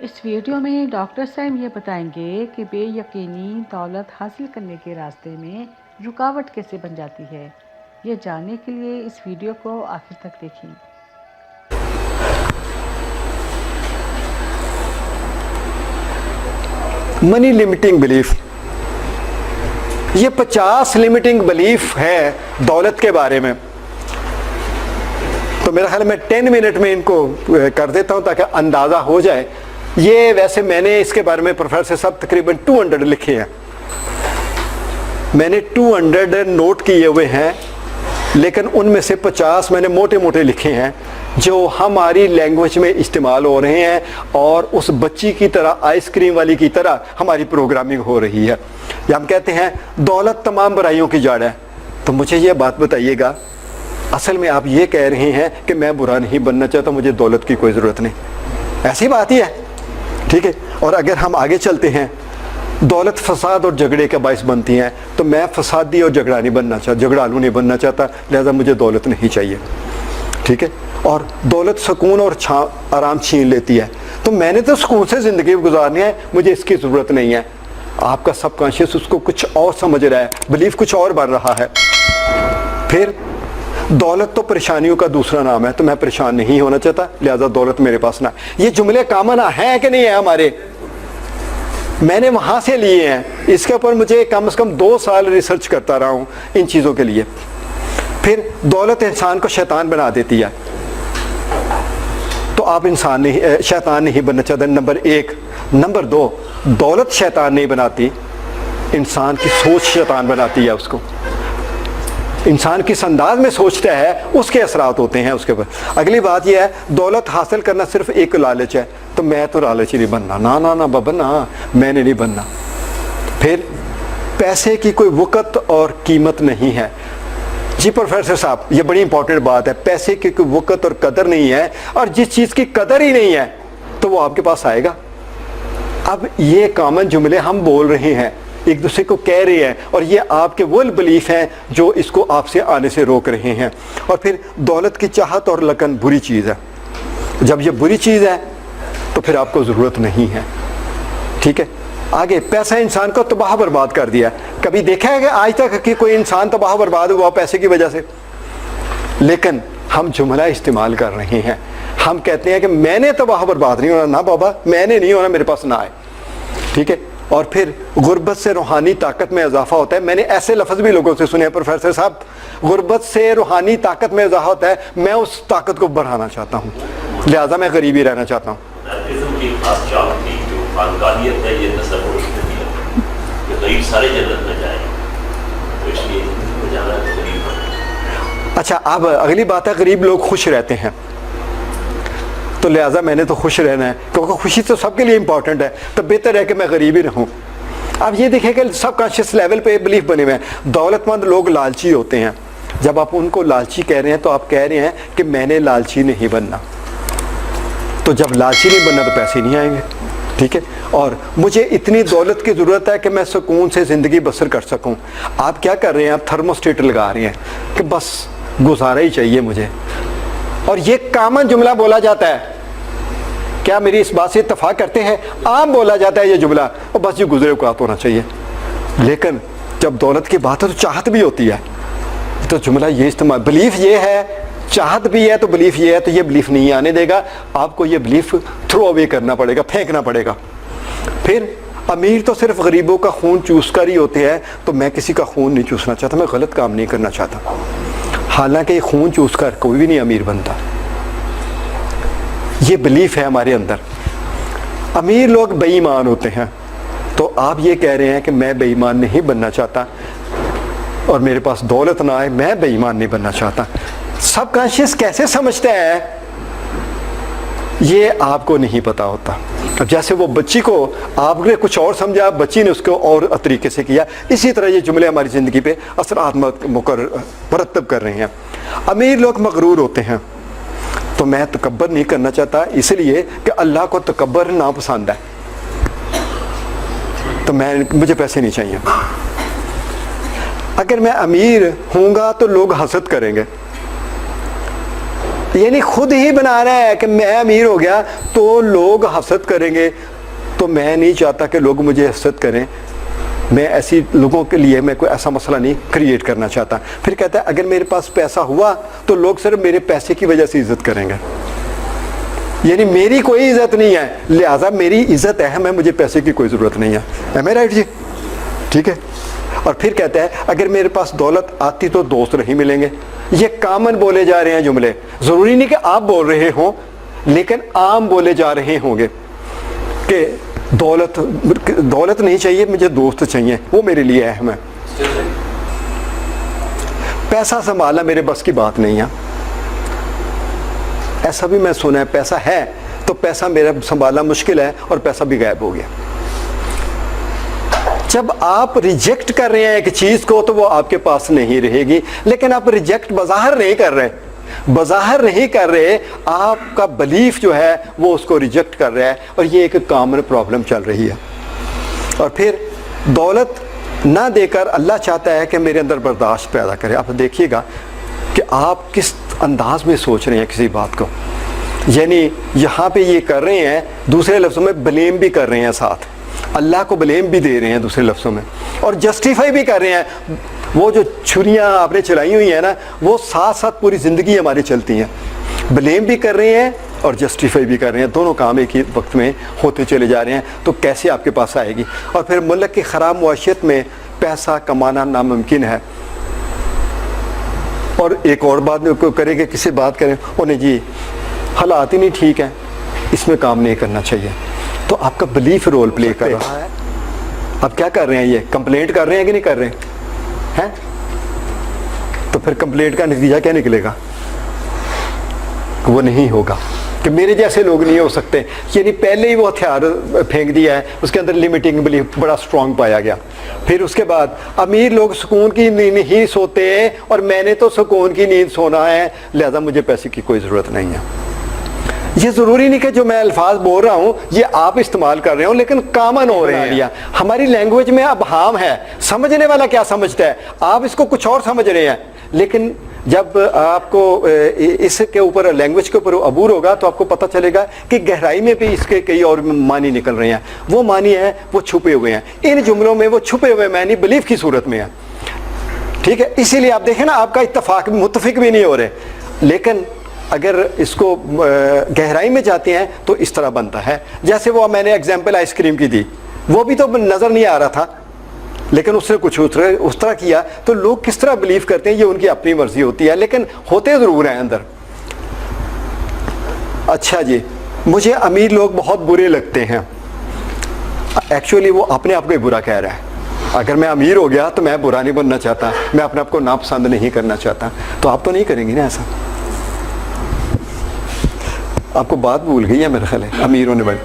اس video میں doctor صاحب یہ بتائیں گے کہ بے یقینی دولت حاصل کرنے کے راستے میں رکاوٹ کیسے بن جاتی ہے۔ یہ جاننے کے لیے اس ویڈیو کو آخر تک دیکھیں۔ منی لمیٹنگ بلیف، یہ 50 لمیٹنگ بلیف ہے دولت کے بارے میں، تو میرا خیال میں 10 منٹ میں ان کو کر دیتا ہوں تاکہ اندازہ ہو جائے۔ یہ ویسے میں نے اس کے بارے میں پروفیسر صاحب تقریباً 200 لکھے ہیں، میں نے 200 نوٹ کیے ہوئے ہیں، لیکن ان میں سے 50 میں نے موٹے موٹے لکھے ہیں جو ہماری لینگویج میں استعمال ہو رہے ہیں، اور اس بچی کی طرح، آئس کریم والی کی طرح ہماری پروگرامنگ ہو رہی ہے۔ یا ہم کہتے ہیں دولت تمام برائیوں کی جڑ ہے، تو مجھے یہ بات بتائیے گا، اصل میں آپ یہ کہہ رہے ہیں کہ میں برا نہیں بننا چاہتا، مجھے دولت کی کوئی ضرورت نہیں، ایسی بات ہی ہے، ٹھیک ہے؟ اور اگر ہم آگے چلتے ہیں، دولت فساد اور جھگڑے کا باعث بنتی ہیں، تو میں فسادی اور جھگڑا نہیں بننا چاہتا، جھگڑالو نہیں بننا چاہتا، لہذا مجھے دولت نہیں چاہیے، ٹھیک ہے؟ اور دولت سکون اور آرام چھین لیتی ہے، تو میں نے تو سکون سے زندگی گزارنی ہے، مجھے اس کی ضرورت نہیں ہے۔ آپ کا سب کانشیس اس کو کچھ اور سمجھ رہا ہے، بلیف کچھ اور بن رہا ہے۔ پھر دولت تو پریشانیوں کا دوسرا نام ہے، تو میں پریشان نہیں ہونا چاہتا، لہذا دولت میرے پاس نہ۔ یہ جملے کامن ہیں کہ نہیں ہیں ہمارے؟ میں نے وہاں سے لیے ہیں، اس کے اوپر مجھے کم از کم 2 سال ریسرچ کرتا رہا ہوں ان چیزوں کے لیے۔ پھر دولت انسان کو شیطان بنا دیتی ہے، تو آپ انسان نہیں، شیطان نہیں بننا چاہتے، نمبر 1۔ نمبر 2، دولت شیطان نہیں بناتی، انسان کی سوچ شیطان بناتی ہے اس کو۔ انسان کس انداز میں سوچتا ہے اس کے اثرات ہوتے ہیں اس کے اوپر۔ اگلی بات یہ ہے، دولت حاصل کرنا صرف ایک لالچ ہے، تو میں تو لالچی نہیں بننا، نا نا بابا نا، میں نے نہیں بننا۔ پھر پیسے کی کوئی وقت اور قیمت نہیں ہے۔ جی پروفیسر صاحب، یہ بڑی امپورٹنٹ بات ہے، پیسے کی کوئی وقت اور قدر نہیں ہے، اور جس چیز کی قدر ہی نہیں ہے تو وہ آپ کے پاس آئے گا۔ اب یہ کامن جملے ہم بول رہے ہیں، ایک دوسرے کو کہہ رہے ہیں، اور یہ آپ کے وہ بلیف ہیں جو اس کو آپ سے آنے سے روک رہے ہیں۔ اور پھر دولت کی چاہت اور لگن بری چیز ہے، جب یہ بری چیز ہے تو پھر آپ کو ضرورت نہیں ہے، ٹھیک ہے؟ آگے، پیسہ انسان کو تباہ برباد کر دیا۔ کبھی دیکھا ہے کہ آج تک کہ کوئی انسان تباہ برباد ہوا پیسے کی وجہ سے؟ لیکن ہم جملہ استعمال کر رہے ہیں، ہم کہتے ہیں کہ میں نے تباہ برباد نہیں ہونا، نہ بابا میں نے نہیں ہونا، میرے پاس نہ آئے، ٹھیک ہے؟ اور پھر غربت سے روحانی طاقت میں اضافہ ہوتا ہے۔ میں نے ایسے لفظ بھی لوگوں سے سنے ہیں پروفیسر صاحب، غربت سے روحانی طاقت میں اضافہ ہوتا ہے، میں اس طاقت کو بڑھانا چاہتا ہوں، لہٰذا میں غریب ہی رہنا چاہتا ہوں۔ اچھا، اب اگلی بات ہے، غریب لوگ خوش رہتے ہیں، تو لہٰذا میں نے تو خوش رہنا ہے، کیونکہ خوشی تو سب کے لیے امپورٹنٹ ہے، تو بہتر ہے کہ میں غریب ہی رہوں۔ اب یہ دیکھیں کہ سب کانشیس لیول پہ بلیف بنے ہوئے ہیں۔ دولت مند لوگ لالچی ہوتے ہیں، جب آپ ان کو لالچی کہہ رہے ہیں تو آپ کہہ رہے ہیں کہ میں نے لالچی نہیں بننا، تو جب لالچی نہیں بننا تو پیسے نہیں آئیں گے، ٹھیک ہے؟ اور مجھے اتنی دولت کی ضرورت ہے کہ میں سکون سے زندگی بسر کر سکوں۔ آپ کیا کر رہے ہیں؟ آپ تھرموسٹیٹ لگا رہے ہیں کہ بس گزارا ہی چاہیے مجھے، اور یہ کامن جملہ بولا جاتا ہے۔ کیا میری اس بات سے اتفاق کرتے ہیں؟ عام بولا جاتا ہے یہ جملہ، اور بس یہ گزرے اوقات ہونا چاہیے۔ لیکن جب دولت کی بات ہے تو چاہت بھی ہوتی ہے، تو جملہ یہ استعمال، بلیف یہ ہے، چاہت بھی ہے، تو بلیف یہ ہے، تو یہ بلیف نہیں آنے دے گا، آپ کو یہ بلیف تھرو اوے کرنا پڑے گا، پھینکنا پڑے گا۔ پھر امیر تو صرف غریبوں کا خون چوس کر ہی ہوتے ہیں، تو میں کسی کا خون نہیں چوسنا چاہتا، میں غلط کام نہیں کرنا چاہتا، حالانکہ یہ خون چوس کر کوئی بھی نہیں امیر بنتا۔ یہ بلیف ہے ہمارے اندر۔ امیر لوگ بے ایمان ہوتے ہیں، تو آپ یہ کہہ رہے ہیں کہ میں بے ایمان نہیں بننا چاہتا، اور میرے پاس دولت نہ آئے، میں بے ایمان نہیں بننا چاہتا۔ سب کانشیس کیسے سمجھتا ہے یہ آپ کو نہیں پتا ہوتا۔ اب جیسے وہ بچی کو آپ نے کچھ اور سمجھا، بچی نے اس کو اور طریقے سے کیا، اسی طرح یہ جملے ہماری زندگی پہ اثرات مرتب کر رہے ہیں۔ امیر لوگ مغرور ہوتے ہیں، تو میں تکبر نہیں کرنا چاہتا، اس لیے کہ اللہ کو تکبر ناپسند ہے، تو مجھے پیسے نہیں چاہیے۔ اگر میں امیر ہوں گا تو لوگ حسد کریں گے، یعنی خود ہی بنانا ہے کہ میں امیر ہو گیا تو لوگ حسد کریں گے، تو میں نہیں چاہتا کہ لوگ مجھے حسد کریں، میں ایسی لوگوں کے لیے میں کوئی ایسا مسئلہ نہیں کریٹ کرنا چاہتا۔ پھر کہتا ہے اگر میرے پاس پیسہ ہوا تو لوگ صرف میرے پیسے کی وجہ سے عزت کریں گے، یعنی میری کوئی عزت نہیں ہے، لہٰذا میری عزت اہم ہے، مجھے پیسے کی کوئی ضرورت نہیں ہے۔ ایم اے رائٹ جی؟ ٹھیک ہے۔ اور پھر کہتا ہے اگر میرے پاس دولت آتی تو دوست نہیں ملیں گے۔ یہ کامن بولے جا رہے ہیں جملے، ضروری نہیں کہ آپ بول رہے ہوں، لیکن عام بولے جا رہے ہوں گے کہ دولت نہیں چاہیے، مجھے دوست چاہیے، وہ میرے لیے اہم ہے۔ پیسہ سنبھالنا میرے بس کی بات نہیں ہے۔ ایسا بھی میں سنا ہے پیسہ ہے تو پیسہ میرا سنبھالنا مشکل ہے اور پیسہ بھی غائب ہو گیا۔ جب آپ ریجیکٹ کر رہے ہیں ایک چیز کو تو وہ آپ کے پاس نہیں رہے گی، لیکن آپ ریجیکٹ بظاہر نہیں کر رہے، آپ کا بلیف جو ہے وہ اس کو ریجیکٹ کر رہا ہے، اور یہ ایک کامن پرابلم چل رہی ہے۔ اور پھر دولت نہ دے کر اللہ چاہتا ہے کہ میرے اندر برداشت پیدا کرے۔ آپ دیکھیے گا کہ آپ کس انداز میں سوچ رہے ہیں کسی بات کو، یعنی یہاں پہ یہ کر رہے ہیں، دوسرے لفظوں میں بلیم بھی کر رہے ہیں، ساتھ اللہ کو بلیم بھی دے رہے ہیں دوسرے لفظوں میں، اور جسٹیفائی بھی کر رہے ہیں۔ وہ جو چھریاں آپ نے چلائی ہوئی ہیں نا، وہ ساتھ ساتھ پوری زندگی ہماری چلتی ہیں، بلیم بھی کر رہے ہیں اور جسٹیفائی بھی کر رہے ہیں، دونوں کام ایک ہی وقت میں ہوتے چلے جا رہے ہیں، تو کیسے آپ کے پاس آئے گی؟ اور پھر ملک کی خراب معیشت میں پیسہ کمانا ناممکن ہے۔ اور ایک اور بات کریں کہ کسی بات کریں انہیں جی حالات ہی نہیں ٹھیک ہیں، اس میں کام نہیں کرنا چاہیے، تو آپ کا بلیف رول پلے کر رہا ہے۔ اب کیا کر رہے ہیں؟ یہ کمپلینٹ کر رہے ہیں کہ نہیں کر رہے ہیں؟ تو پھر کمپلینٹ کا نتیجہ کیا نکلے گا؟ وہ نہیں ہوگا کہ میرے جیسے لوگ نہیں ہو سکتے، یعنی پہلے ہی وہ ہتھیار پھینک دیا ہے، اس کے اندر لمیٹنگ بلیف بڑا اسٹرانگ پایا گیا۔ پھر اس کے بعد امیر لوگ سکون کی نیند نہیں سوتے ہیں اور میں نے تو سکون کی نیند سونا ہے، لہذا مجھے پیسے کی کوئی ضرورت نہیں ہے۔ یہ ضروری نہیں کہ جو میں الفاظ بول رہا ہوں یہ آپ استعمال کر رہے ہوں، لیکن کامن ہو رہے ہیں۔ ہماری لینگویج میں اب ہام ہے، سمجھنے والا کیا سمجھتا ہے، آپ اس کو کچھ اور سمجھ رہے ہیں، لیکن جب آپ کو اس کے اوپر لینگویج کے اوپر عبور ہوگا تو آپ کو پتہ چلے گا کہ گہرائی میں بھی اس کے کئی اور معنی نکل رہے ہیں۔ وہ معنی ہیں وہ چھپے ہوئے ہیں، ان جملوں میں وہ چھپے ہوئے معنی بلیف کی صورت میں ہیں۔ ٹھیک ہے، اسی لیے آپ دیکھیں نا، آپ کا اتفاق متفق بھی نہیں ہو رہے، لیکن اگر اس کو گہرائی میں جاتے ہیں تو اس طرح بنتا ہے۔ جیسے وہ میں نے ایگزامپل آئس کریم کی دی، وہ بھی تو نظر نہیں آ رہا تھا، لیکن اس نے کچھ اس طرح کیا، تو لوگ کس طرح بلیو کرتے ہیں یہ ان کی اپنی مرضی ہوتی ہے، لیکن ہوتے ضرور ہیں اندر۔ اچھا جی، مجھے امیر لوگ بہت برے لگتے ہیں، ایکچولی وہ اپنے آپ کو ہی برا کہہ رہا ہے۔ اگر میں امیر ہو گیا تو میں برا نہیں بننا چاہتا، میں اپنے آپ کو ناپسند نہیں کرنا چاہتا، تو آپ تو نہیں کریں گے نا ایسا؟ آپ کو بات بھول گئی ہے میرے خیال ہے، امیر ہونے والی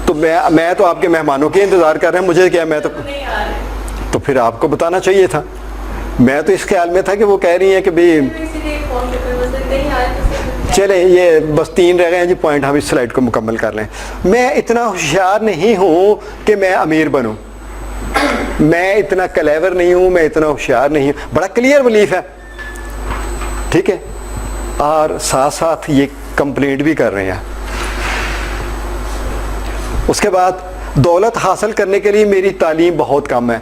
تو میں تو آپ کے مہمانوں کے انتظار کر رہے ہیں، مجھے کیا، میں تو پھر آپ کو بتانا چاہیے تھا۔ میں تو اس خیال میں تھا کہ وہ کہہ رہی ہیں کہ بھئی چلیں یہ بس 3 رہ گئے ہیں جی پوائنٹ، ہم اس سلائڈ کو مکمل کر لیں۔ میں اتنا ہوشیار نہیں ہوں کہ میں امیر بنوں، میں اتنا کلیور نہیں ہوں، میں اتنا ہوشیار نہیں ہوں، بڑا کلیئر بلیف ہے، ٹھیک ہے، اور ساتھ ساتھ یہ کمپلینٹ بھی کر رہے ہیں۔ اس کے بعد دولت حاصل کرنے کے لیے میری تعلیم بہت کم ہے،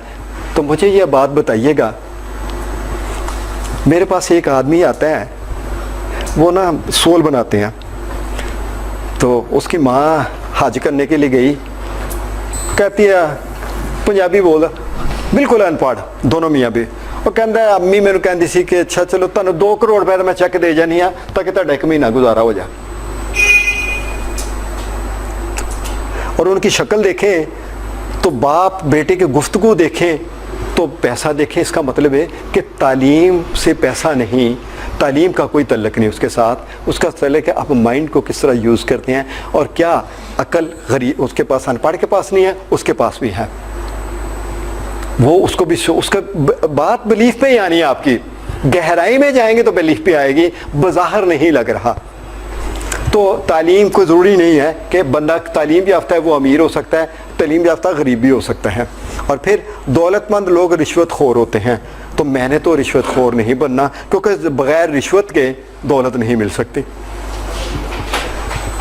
تو مجھے یہ بات بتائیے گا، میرے پاس ایک آدمی آتا ہے، وہ نا سول بناتے ہیں، تو اس کی ماں حج کرنے کے لیے گئی، کہتی ہے پنجابی بول، بالکل ان پڑھ دونوں میاں بھی، وہ کہتا ہے امی میرے کہتی سی کہ اچھا چلو تمہیں 2 کروڑ روپے میں چیک دے جانی ہاں تاکہ تہاڈا 1 مہینہ گزارا ہو جائے۔ اور ان کی شکل دیکھیں تو باپ بیٹے کی گفتگو دیکھیں تو پیسہ دیکھیں، اس کا مطلب ہے کہ تعلیم سے پیسہ نہیں، تعلیم کا کوئی تعلق نہیں اس کے ساتھ، اس کا تعلق ہے آپ مائنڈ کو کس طرح یوز کرتے ہیں، اور کیا عقل غریب اس کے پاس، ان پڑھ کے پاس نہیں ہے، اس کے پاس بھی ہے، وہ اس کو بھی اس کا بات بلیف پہ ہی آنی ہے، آپ کی گہرائی میں جائیں گے تو بلیف پہ آئے گی، بظاہر نہیں لگ رہا۔ تو تعلیم کو ضروری نہیں ہے کہ بندہ تعلیم یافتہ ہے وہ امیر ہو سکتا ہے، تعلیم یافتہ غریب بھی ہو سکتا ہے۔ اور پھر دولت مند لوگ رشوت خور ہوتے ہیں، تو میں نے تو رشوت خور نہیں بننا، کیونکہ بغیر رشوت کے دولت نہیں مل سکتی۔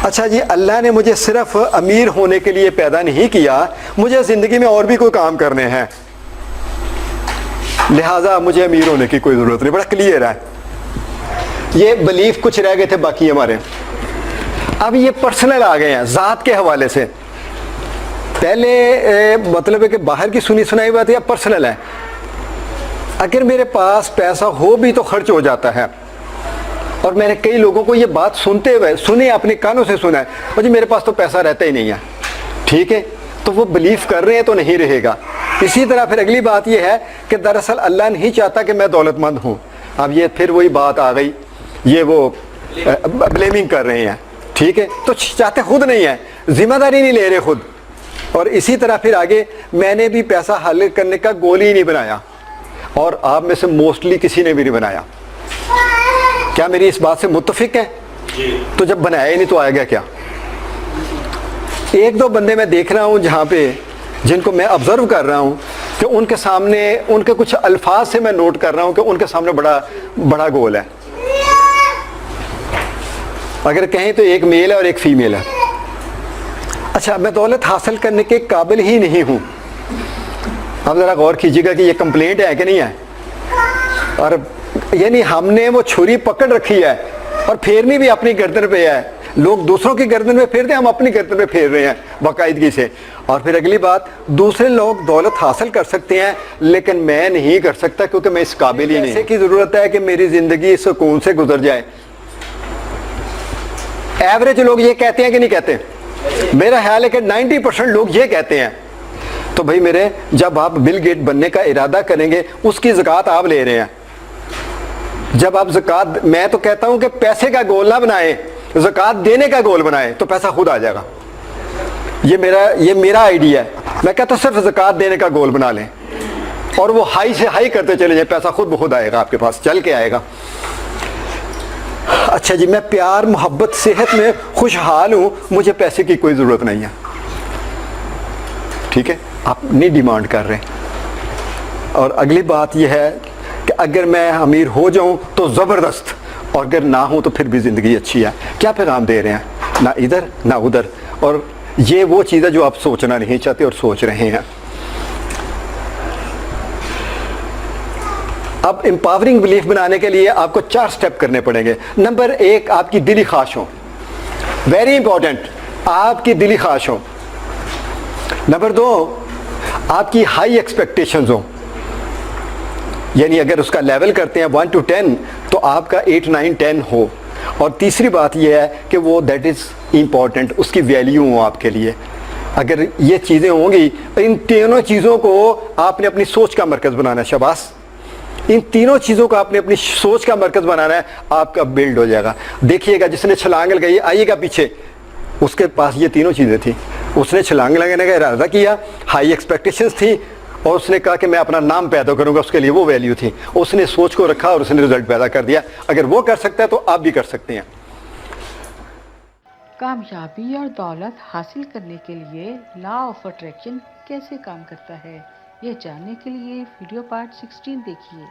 اچھا جی، اللہ نے مجھے صرف امیر ہونے کے لیے پیدا نہیں کیا، مجھے زندگی میں اور بھی کوئی کام کرنے ہیں، لہٰذا مجھے امیر ہونے کی کوئی ضرورت نہیں۔ بڑا کلیئر ہے، یہ بلیف کچھ رہ گئے تھے باقی ہمارے۔ اب یہ پرسنل آ گئے ہیں ذات کے حوالے سے۔ پہلے مطلب ہے کہ باہر کی سنی سنائی بات ہے، اب پرسنل ہے۔ اگر میرے پاس پیسہ ہو بھی تو خرچ ہو جاتا ہے، اور میں نے کئی لوگوں کو یہ بات سنتے ہوئے سنے، اپنے کانوں سے سنا ہے، اور جی میرے پاس تو پیسہ رہتا ہی نہیں ہے، ٹھیک ہے، تو وہ بلیف کر رہے ہیں تو نہیں رہے گا۔ اسی طرح پھر اگلی بات یہ ہے کہ دراصل اللہ نہیں چاہتا کہ میں دولت مند ہوں۔ اب یہ پھر وہی بات آ گئی، یہ وہ بلیمنگ کر رہے ہیں، ٹھیک ہے، تو چاہتے خود نہیں ہیں، ذمہ داری نہیں لے رہے خود۔ اور اسی طرح پھر آگے، میں نے بھی پیسہ حاصل کرنے کا گول ہی نہیں بنایا، اور آپ میں سے موسٹلی کسی نے بھی نہیں بنایا۔ کیا میری اس بات سے متفق ہے؟ تو جب بنایا ہی نہیں تو آئے گا کیا؟ ایک دو بندے میں دیکھ رہا ہوں جہاں پہ، جن کو میں آبزرو کر رہا ہوں کہ ان کے سامنے، ان کے کچھ الفاظ سے میں نوٹ کر رہا ہوں کہ ان کے سامنے بڑا گول ہے۔ اگر کہیں تو ایک میل ہے اور ایک فیمیل ہے۔ اچھا، میں دولت حاصل کرنے کے قابل ہی نہیں ہوں۔ اب ذرا غور کیجیے گا کہ یہ کمپلینٹ ہے کہ نہیں ہے؟ اور یعنی ہم نے وہ چھری پکڑ رکھی ہے اور پھیرنی بھی اپنی گردن پہ ہے۔ لوگ دوسروں کی گردن پہ پھیرتے ہیں، ہم اپنی گردن پہ پھیر رہے ہیں باقاعدگی سے۔ اور پھر اگلی بات، دوسرے لوگ دولت حاصل کر سکتے ہیں لیکن میں نہیں کر سکتا، کیونکہ میں اس قابل ہی نہیں۔ پیسے کی ضرورت ہے کہ میری زندگی سکون سے گزر جائے۔ ایوریج لوگ یہ کہتے ہیں کہ نہیں کہتے؟ میرا خیال ہے کہ 90% لوگ یہ کہتے ہیں۔ تو بھائی میرے، جب آپ بل گیٹ بننے کا ارادہ کریں گے، اس کی زکوٰۃ آپ لے رہے ہیں۔ جب آپ زکوٰۃ، میں تو کہتا ہوں کہ پیسے کا گول نہ بنائیں، زکوٰۃ دینے کا گول بنائیں تو پیسہ خود آ جائے گا۔ یہ میرا آئیڈیا ہے۔ میں کہتا ہوں صرف زکوٰۃ دینے کا گول بنا لیں، اور وہ ہائی سے ہائی کرتے چلے جائیں، پیسہ خود بخود آئے گا، آپ کے پاس چل کے آئے گا۔ اچھا جی، میں پیار، محبت، صحت میں خوشحال ہوں، مجھے پیسے کی کوئی ضرورت نہیں ہے، ٹھیک ہے، آپ نہیں ڈیمانڈ کر رہے۔ اور اگلی بات یہ ہے کہ اگر میں امیر ہو جاؤں تو زبردست، اور اگر نہ ہوں تو پھر بھی زندگی اچھی ہے۔ کیا پیغام دے رہے ہیں؟ نہ ادھر نہ ادھر۔ اور یہ وہ چیز ہے جو آپ سوچنا نہیں چاہتے اور سوچ رہے ہیں۔ اب امپاورنگ بلیف بنانے کے لیے آپ کو 4 سٹیپ کرنے پڑیں گے۔ نمبر 1، آپ کی دلی خواہش ہو، ویری امپورٹنٹ، آپ کی دلی خواہش ہو۔ نمبر 2، آپ کی ہائی ایکسپیکٹیشنز ہوں، یعنی اگر اس کا لیول کرتے ہیں 1 to 10 تو آپ کا 8 9 10 ہو۔ اور تیسری بات یہ ہے کہ وہ دیٹ از امپورٹنٹ، اس کی ویلیو ہو آپ کے لیے۔ اگر یہ چیزیں ہوں گی، ان تینوں چیزوں کو آپ نے اپنی سوچ کا مرکز بنانا ہے۔ شاباش، ان تینوں چیزوں کو آپ نے اپنی سوچ کا مرکز بنانا ہے، آپ کا بلڈ ہو جائے گا۔ دیکھیے گا، جس نے چھلانگ لگائی، آئیے گا پیچھے، اس کے پاس یہ تینوں چیزیں تھیں۔ اس نے چھلانگ لگانے کا ارادہ کیا، ہائی ایکسپیکٹیشنز تھی، اور اس نے کہا کہ میں اپنا نام پیدا کروں گا، اس کے لیے وہ ویلیو تھی۔ اس نے سوچ کو رکھا اور اس نے رزلٹ پیدا کر دیا۔ اگر وہ کر سکتا ہے تو آپ بھی کر سکتے ہیں۔ کامیابی اور دولت حاصل کرنے کے لیے لا آف اٹریکشن کیسے کام کرتا ہے، یہ جاننے کے لیے ویڈیو پارٹ 16 دیکھیے۔